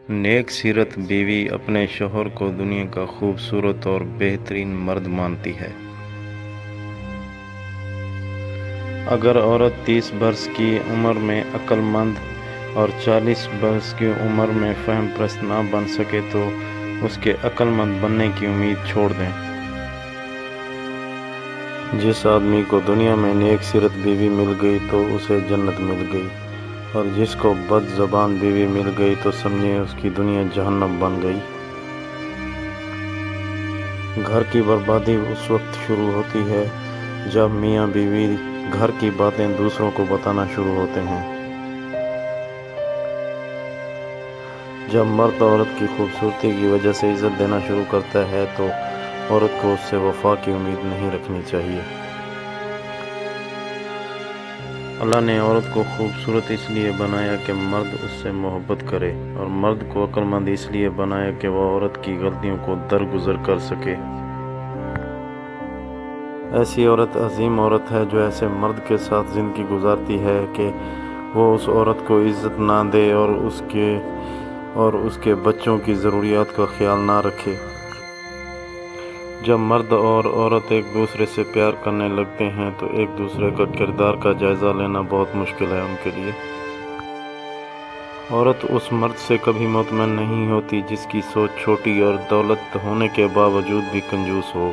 نیک سیرت بیوی اپنے شوہر کو دنیا کا خوبصورت اور بہترین مرد مانتی ہے۔ اگر عورت 30 برس کی عمر میں عقل مند اور 40 برس کی عمر میں فہم پرست نہ بن سکے تو اس کے عقل مند بننے کی امید چھوڑ دیں۔ جس آدمی کو دنیا میں نیک سیرت بیوی مل گئی تو اسے جنت مل گئی، اور جس کو بد زبان بیوی مل گئی تو سمجھیں اس کی دنیا جہنم بن گئی۔ گھر کی بربادی اس وقت شروع ہوتی ہے جب میاں بیوی گھر کی باتیں دوسروں کو بتانا شروع ہوتے ہیں۔ جب مرد عورت کی خوبصورتی کی وجہ سے عزت دینا شروع کرتا ہے تو عورت کو اس سے وفا کی امید نہیں رکھنی چاہیے۔ اللہ نے عورت کو خوبصورت اس لیے بنایا کہ مرد اس سے محبت کرے، اور مرد کو عقل مند اس لیے بنایا کہ وہ عورت کی غلطیوں کو درگزر کر سکے۔ ایسی عورت عظیم عورت ہے جو ایسے مرد کے ساتھ زندگی گزارتی ہے کہ وہ اس عورت کو عزت نہ دے اور اس کے بچوں کی ضروریات کا خیال نہ رکھے۔ جب مرد اور عورت ایک دوسرے سے پیار کرنے لگتے ہیں تو ایک دوسرے کا کردار کا جائزہ لینا بہت مشکل ہے ان کے لیے۔ عورت اس مرد سے کبھی مطمئن نہیں ہوتی جس کی سوچ چھوٹی اور دولت ہونے کے باوجود بھی کنجوس ہو۔